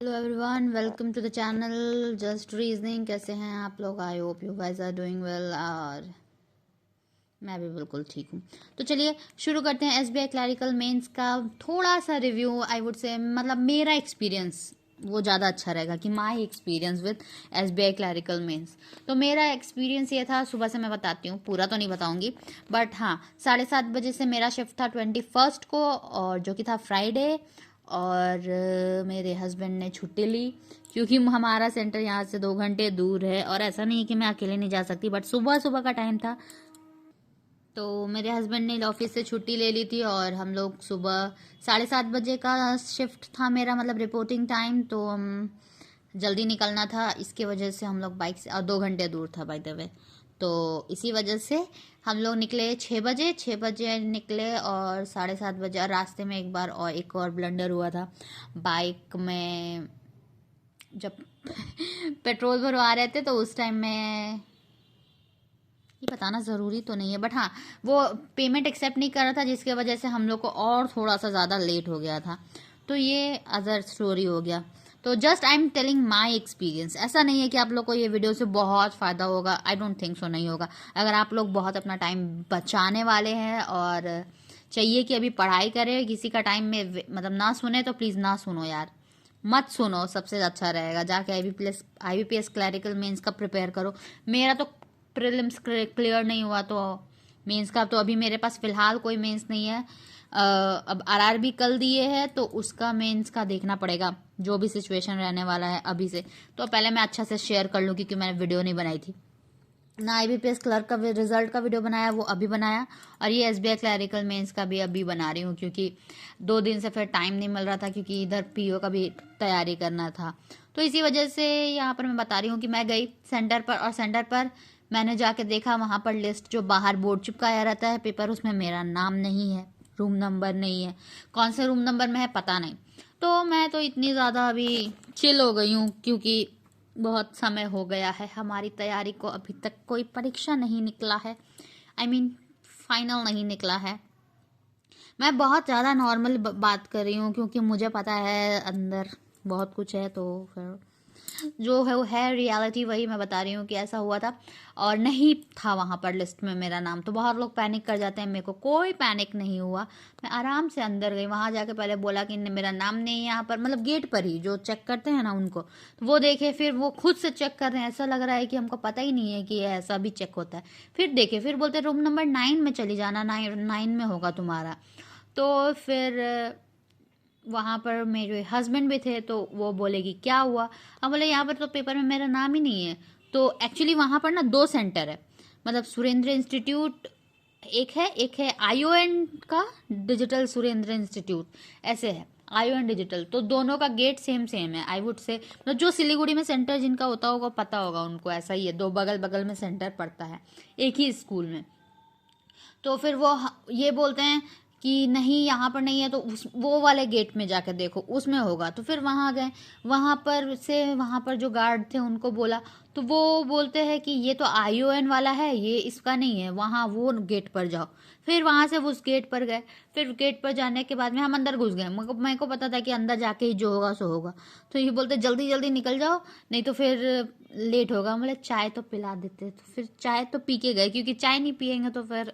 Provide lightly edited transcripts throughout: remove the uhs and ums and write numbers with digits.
Hello everyone, welcome to the channel just reasoning. कैसे हैं आप लोग? I hope you guys are doing well. और मैं भी बिल्कुल ठीक हूँ। तो चलिए शुरू करते हैं एसबीआई क्लैरिकल मेंस का थोड़ा सा रिव्यू। आई वुड से मतलब मेरा एक्सपीरियंस वो ज़्यादा अच्छा रहेगा कि my experience with SBI clerical mains. तो मेरा एक्सपीरियंस ये था, सुबह से मैं बताती हूँ, पूरा तो नहीं बताऊँगी बट हाँ, 7:30 बजे से मेरा शिफ्ट था 21 को, और जो कि था फ्राइडे। और मेरे हस्बैंड ने छुट्टी ली क्योंकि हमारा सेंटर यहाँ से 2 घंटे दूर है, और ऐसा नहीं कि मैं अकेले नहीं जा सकती, बट सुबह सुबह का टाइम था तो मेरे हस्बैंड ने ऑफिस से छुट्टी ले ली थी, और हम लोग सुबह 7:30 बजे का शिफ्ट था मेरा, मतलब रिपोर्टिंग टाइम। तो हम जल्दी निकलना था, इसके वजह से हम लोग बाइक से, और 2 घंटे दूर था बाय द वे, तो इसी वजह से हम लोग निकले 6 बजे। 6 बजे निकले और 7:30 बजे, और रास्ते में एक और ब्लंडर हुआ था। बाइक में जब पेट्रोल भरवा रहे थे तो उस टाइम में, ये बताना ज़रूरी तो नहीं है बट हाँ, वो पेमेंट एक्सेप्ट नहीं कर रहा था, जिसके वजह से हम लोग को और थोड़ा सा ज़्यादा लेट हो गया था। तो ये अदर स्टोरी हो गया। तो just I am telling my experience. ऐसा नहीं है कि आप लोग को ये वीडियो से बहुत फ़ायदा होगा, आई डोंट थिंक सो, नहीं होगा। अगर आप लोग बहुत अपना टाइम बचाने वाले हैं और चाहिए कि अभी पढ़ाई करें, किसी का टाइम में मतलब ना सुने, तो प्लीज़ ना सुनो यार, मत सुनो, सबसे अच्छा रहेगा जाके IBPS क्लैरिकल मेंस का प्रिपेयर करो। मेरा तो प्रीलिम्स क्लियर नहीं हुआ, तो मेंस का तो अभी मेरे पास फ़िलहाल कोई मेंस नहीं है। अब RRB कल दिए हैं, तो उसका मेंस का देखना पड़ेगा, जो भी सिचुएशन रहने वाला है अभी से। तो पहले मैं अच्छा से शेयर कर लूँ, क्योंकि मैंने वीडियो नहीं बनाई थी ना। IBPS क्लर्क का रिजल्ट का वीडियो बनाया, वो अभी बनाया, और ये SBI क्लैरिकल मेंस का भी अभी बना रही हूँ, क्योंकि 2 दिन से फिर टाइम नहीं मिल रहा था, क्योंकि इधर PO का भी तैयारी करना था। तो इसी वजह से यहाँ पर मैं बता रही हूँ कि मैं गई सेंटर पर, और सेंटर पर मैंने जाके देखा, वहाँ पर लिस्ट जो बाहर बोर्ड चिपकाया रहता है पेपर, उसमें मेरा नाम नहीं है, रूम नंबर नहीं है। कौन से रूम नंबर में है पता नहीं। तो मैं तो इतनी ज़्यादा अभी चिल हो गई हूँ, क्योंकि बहुत समय हो गया है हमारी तैयारी को, अभी तक कोई परीक्षा नहीं निकला है, आई मीन फाइनल नहीं निकला है। मैं बहुत ज़्यादा नॉर्मल बात कर रही हूँ, क्योंकि मुझे पता है अंदर बहुत कुछ है, तो फिर जो है वो है रियलिटी, वही मैं बता रही हूँ कि ऐसा हुआ था। और नहीं था वहाँ पर लिस्ट में मेरा नाम, तो बहुत लोग पैनिक कर जाते हैं, मेरे को कोई पैनिक नहीं हुआ। मैं आराम से अंदर गई, वहाँ जाके पहले बोला कि मेरा नाम नहीं है यहाँ पर, मतलब गेट पर ही जो चेक करते हैं ना उनको, तो वो देखे, फिर वो खुद से चेक कर रहे हैं, ऐसा लग रहा है कि हमको पता ही नहीं है कि ऐसा भी चेक होता है। फिर देखे, फिर बोलते रूम नंबर 9 में चली जाना, 9 में होगा तुम्हारा। तो फिर वहाँ पर मेरे हस्बैंड भी थे, तो वो बोले कि क्या हुआ। हम बोले यहाँ पर तो पेपर में मेरा नाम ही नहीं है। तो एक्चुअली वहाँ पर ना 2 सेंटर है, मतलब सुरेंद्र इंस्टीट्यूट एक है ION का, डिजिटल सुरेंद्र इंस्टीट्यूट ऐसे है, ION डिजिटल। तो दोनों का गेट सेम सेम है, आई वुड से, मतलब जो सिलीगुड़ी में सेंटर जिनका होता होगा पता होगा उनको, ऐसा ही है, 2 बगल बगल में सेंटर पड़ता है एक ही स्कूल में। तो फिर वो ये बोलते हैं कि नहीं यहाँ पर नहीं है, तो वो वाले गेट में जाकर देखो, उसमें होगा। तो फिर वहाँ गए, वहाँ पर जो गार्ड थे उनको बोला, तो वो बोलते हैं कि ये तो ION वाला है, ये इसका नहीं है, वहाँ वो गेट पर जाओ। फिर वहाँ से वो उस गेट पर गए। फिर गेट पर जाने के बाद में हम अंदर घुस गए, मेरे को पता था कि अंदर जाके ही जो होगा सो होगा। तो ये बोलते जल्दी जल्दी निकल जाओ, नहीं तो फिर लेट होगा। बोले चाय तो पिला देते, तो फिर चाय तो पी के गए, क्योंकि चाय नहीं पियेंगे तो फिर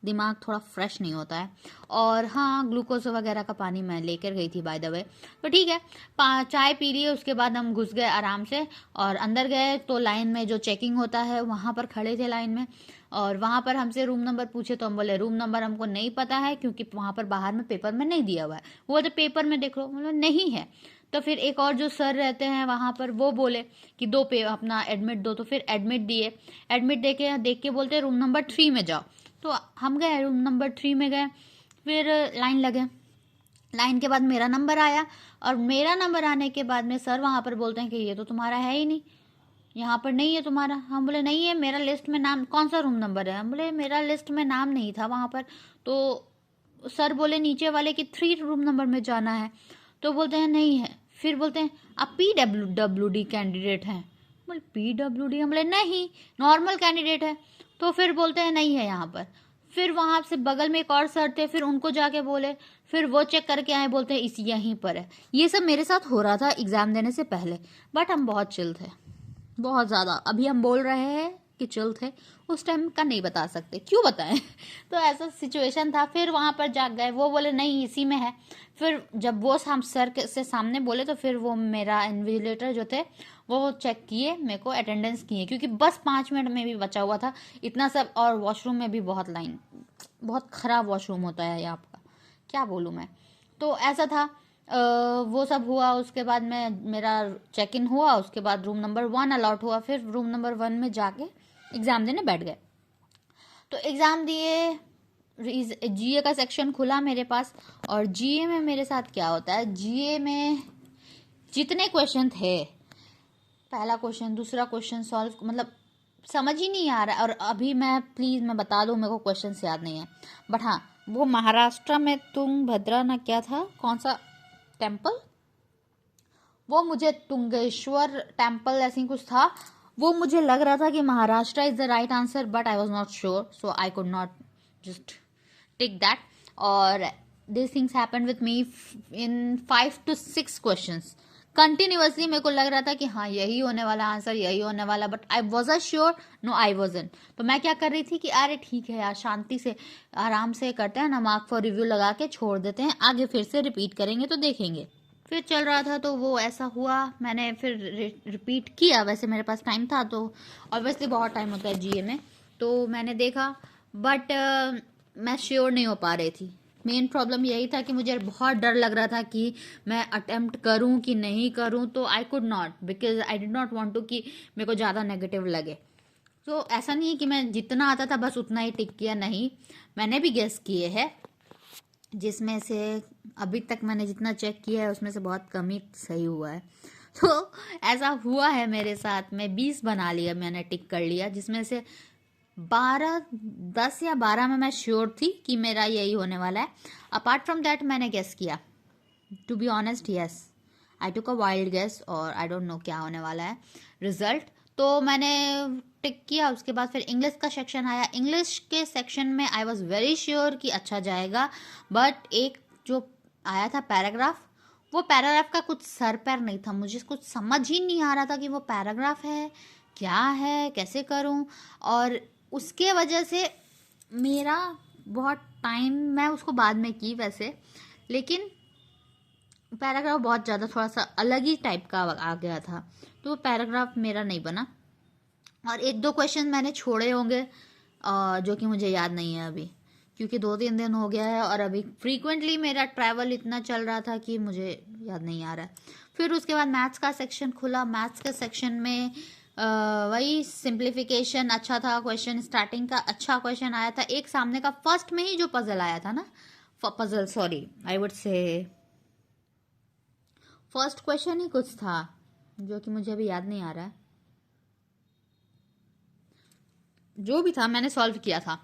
दिमाग थोड़ा फ्रेश नहीं होता है। और हाँ, ग्लूकोज वगैरह का पानी मैं लेकर गई थी बाय द वे। तो ठीक है, चाय पी लिए, उसके बाद हम घुस गए आराम से, और अंदर गए तो लाइन में जो चेकिंग होता है वहाँ पर खड़े थे लाइन में। और वहाँ पर हमसे रूम नंबर पूछे, तो हम बोले रूम नंबर हमको नहीं पता है, क्योंकि वहाँ पर बाहर में पेपर में नहीं दिया हुआ है। वो तो पेपर में देख लो, मतलब नहीं है। तो फिर एक और जो सर रहते हैं वहाँ पर, वो बोले कि दो पे अपना एडमिट दो, तो फिर एडमिट दिए। एडमिट देख के बोलते रूम नंबर 3 में जाओ। तो हम गए रूम नंबर 3 में गए, फिर लाइन लगे। लाइन के बाद मेरा नंबर आया, और मेरा नंबर आने के बाद में सर वहाँ पर बोलते हैं कि ये तो तुम्हारा है ही नहीं, यहाँ पर नहीं है तुम्हारा। हम बोले नहीं है, मेरा लिस्ट में नाम, कौन सा रूम नंबर है? हम बोले मेरा लिस्ट में नाम नहीं था वहाँ पर। तो सर बोले नीचे वाले कि 3 रूम नंबर में जाना है। तो बोलते हैं नहीं है। फिर बोलते हैं आप PWD कैंडिडेट हैं? बोले PWD? हम बोले नहीं, नॉर्मल कैंडिडेट है। तो फिर बोलते हैं नहीं है यहाँ पर। फिर वहाँ से बगल में एक और सर थे, फिर उनको जाके बोले, फिर वो चेक करके आए, बोलते हैं इस यहीं पर है। ये सब मेरे साथ हो रहा था एग्ज़ाम देने से पहले, बट हम बहुत चिल थे, बहुत ज़्यादा। अभी हम बोल रहे हैं कि चिल थे, उस टाइम का नहीं बता सकते, क्यों बताएं। तो ऐसा सिचुएशन था। फिर वहाँ पर जा गए, वो बोले नहीं इसी में है। फिर जब वो हम सर से सामने बोले तो फिर वो मेरा इन्विजिलेटर जो थे वो चेक किए, मेरे को अटेंडेंस किए, क्योंकि बस 5 मिनट में भी बचा हुआ था इतना सब। और वॉशरूम में भी बहुत लाइन, बहुत ख़राब वॉशरूम होता है यहाँ का, क्या बोलूँ मैं। तो ऐसा था। वो सब हुआ, उसके बाद मेरा चेक इन हुआ, उसके बाद रूम नंबर 1 अलॉट हुआ। फिर रूम नंबर 1 में जाके एग्ज़ाम देने बैठ गए। तो एग्ज़ाम दिए, जीए का सेक्शन खुला मेरे पास। और जीए में मेरे साथ क्या होता है, जीए में जितने क्वेश्चन थे, पहला क्वेश्चन दूसरा क्वेश्चन सॉल्व, मतलब समझ ही नहीं आ रहा। और अभी मैं बता दूं, मेरे को क्वेश्चन याद नहीं है, बट हाँ वो महाराष्ट्र में तुंगभद्रा ना क्या था, कौन सा टेम्पल, वो मुझे तुंगेश्वर टेम्पल ऐसी कुछ था, वो मुझे लग रहा था कि Maharashtra is the right answer, but I was not sure, so I could not just tick that. और this things happened with me in 5 to 6 questions continuously. मेरे को लग रहा था कि हाँ यही होने वाला आंसर, यही होने वाला, but I was sure, no I wasn't. तो मैं क्या कर रही थी कि अरे ठीक है यार, शांति से आराम से करते हैं ना, मार्क फॉर रिव्यू लगा के छोड़ देते हैं, आगे फिर से रिपीट करेंगे तो देखेंगे। फिर चल रहा था तो वो ऐसा हुआ, मैंने फिर रिपीट किया। वैसे मेरे पास टाइम था, तो ऑब्वियसली बहुत टाइम होता है जीए में, तो मैंने देखा, बट मैं श्योर नहीं हो पा रही थी। मेन प्रॉब्लम यही था कि मुझे बहुत डर लग रहा था कि मैं अटेम्प्ट करूं कि नहीं करूं, तो I could not, because I did not want to कि मेरे को ज़्यादा नेगेटिव लगे। तो ऐसा नहीं है कि मैं जितना आता था बस उतना ही टिक किया, नहीं, मैंने भी गेस किए हैं, जिसमें से अभी तक मैंने जितना चेक किया है उसमें से बहुत कम ही सही हुआ है। तो ऐसा हुआ है मेरे साथ में, 20 बना लिया मैंने, टिक कर लिया, जिसमें से 10 या 12 में मैं श्योर थी कि मेरा यही होने वाला है। अपार्ट फ्रॉम दैट मैंने गेस किया, to be honest yes, I took a wild guess, और आई डोंट नो क्या होने वाला है रिजल्ट। तो मैंने टिक किया। उसके बाद फिर इंग्लिश का सेक्शन आया। इंग्लिश के सेक्शन में आई वॉज वेरी श्योर कि अच्छा जाएगा, बट एक जो आया था पैराग्राफ, वो पैराग्राफ का कुछ सर पैर नहीं था, मुझे कुछ समझ ही नहीं आ रहा था कि वो पैराग्राफ है क्या है, कैसे करूं। और उसके वजह से मेरा बहुत टाइम, मैं उसको बाद में की वैसे, लेकिन पैराग्राफ बहुत ज़्यादा थोड़ा सा अलग ही टाइप का आ गया था, तो वो पैराग्राफ मेरा नहीं बना। और 1-2 क्वेश्चन मैंने छोड़े होंगे जो कि मुझे याद नहीं है अभी, क्योंकि 2-3 दिन हो गया है, और अभी फ्रीक्वेंटली मेरा ट्रैवल इतना चल रहा था कि मुझे याद नहीं आ रहा है। फिर उसके बाद मैथ्स का सेक्शन खुला। मैथ्स के सेक्शन में वही सिंप्लीफिकेशन अच्छा था, क्वेश्चन स्टार्टिंग का अच्छा क्वेश्चन आया था, एक सामने का फर्स्ट में ही जो पजल आया था ना, puzzle sorry I would say first question ही कुछ था जो कि मुझे अभी याद नहीं आ रहा है, जो भी था मैंने सॉल्व किया था,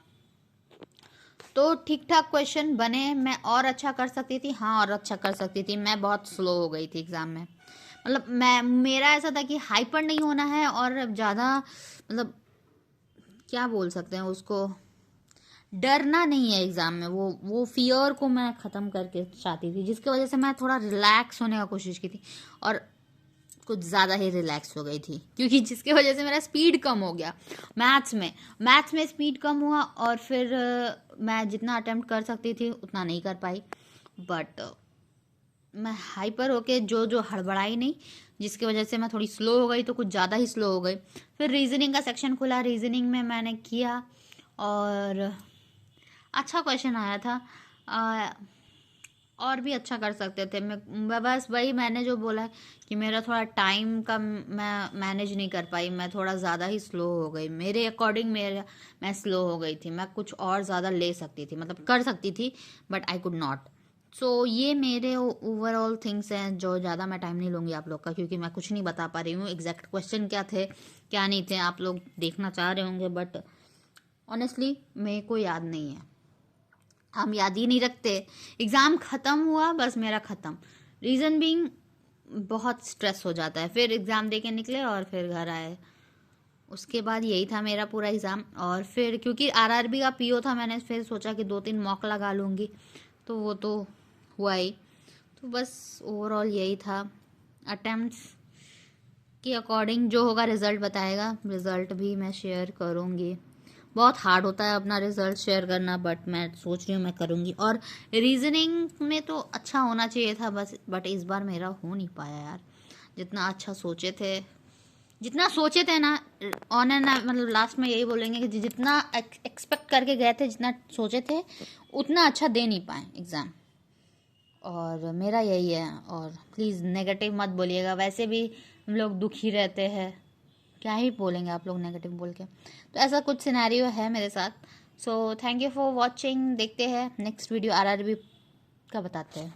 तो ठीक ठाक क्वेश्चन बने। मैं और अच्छा कर सकती थी, हाँ और अच्छा कर सकती थी, मैं बहुत स्लो हो गई थी एग्ज़ाम में। मतलब मेरा ऐसा था कि हाइपर नहीं होना है, और ज़्यादा मतलब क्या बोल सकते हैं उसको, डरना नहीं है एग्ज़ाम में, वो फियर को मैं ख़त्म करके चाहती थी, जिसकी वजह से मैं थोड़ा रिलैक्स होने का कोशिश की थी, और कुछ ज़्यादा ही रिलैक्स हो गई थी, क्योंकि जिसकी वजह से मेरा स्पीड कम हो गया मैथ्स में स्पीड कम हुआ, और फिर मैं जितना अटेम्प्ट कर सकती थी उतना नहीं कर पाई। बट मैं हाइपर होके जो हड़बड़ाई नहीं, जिसकी वजह से मैं थोड़ी स्लो हो गई, तो कुछ ज़्यादा ही स्लो हो गई। फिर रीजनिंग का सेक्शन खुला, रीजनिंग में मैंने किया, और अच्छा क्वेश्चन आया था, और भी अच्छा कर सकते थे। मैं बस वही मैंने जो बोला है कि मेरा थोड़ा टाइम का मैं मैनेज नहीं कर पाई, मैं थोड़ा ज़्यादा ही स्लो हो गई, मेरे अकॉर्डिंग मैं स्लो हो गई थी। मैं कुछ और ज़्यादा ले सकती थी, मतलब कर सकती थी, बट आई कुड नॉट। सो ये मेरे ओवरऑल थिंग्स हैं, जो ज़्यादा मैं टाइम नहीं लूँगी आप लोग का, क्योंकि मैं कुछ नहीं बता पा रही हूँ एग्जैक्ट क्वेश्चन क्या थे क्या नहीं थे, आप लोग देखना चाह रहे होंगे, बट ऑनेस्टली मेरे को याद नहीं है, हम याद ही नहीं रखते। एग्ज़ाम ख़त्म हुआ बस मेरा ख़त्म, रीज़न बीइंग बहुत स्ट्रेस हो जाता है। फिर एग्ज़ाम दे के निकले और फिर घर आए, उसके बाद यही था मेरा पूरा एग्ज़ाम। और फिर क्योंकि आरआरबी का पीओ था, मैंने फिर सोचा कि 2-3 मॉक लगा लूँगी, तो वो तो हुआ ही। तो बस ओवरऑल यही था। अटेम्प्ट्स के अकॉर्डिंग जो होगा रिज़ल्ट बताएगा, रिज़ल्ट भी मैं शेयर करूँगी। बहुत हार्ड होता है अपना रिज़ल्ट शेयर करना, बट मैं सोच रही हूँ मैं करूँगी। और रीजनिंग में तो अच्छा होना चाहिए था बस, बट इस बार मेरा हो नहीं पाया यार, जितना अच्छा सोचे थे, जितना सोचे थे ना। ऑन एंड मतलब लास्ट में यही बोलेंगे कि जितना एक्सपेक्ट करके गए थे, जितना सोचे थे, उतना अच्छा दे नहीं पाए एग्ज़ाम। और मेरा यही है। और प्लीज़ नेगेटिव मत बोलिएगा, वैसे भी हम लोग दुखी रहते हैं, क्या ही बोलेंगे आप लोग नेगेटिव बोल के। तो ऐसा कुछ सिनेरियो है मेरे साथ। So thank you for watching. देखते हैं नेक्स्ट वीडियो आरआरबी का बताते हैं।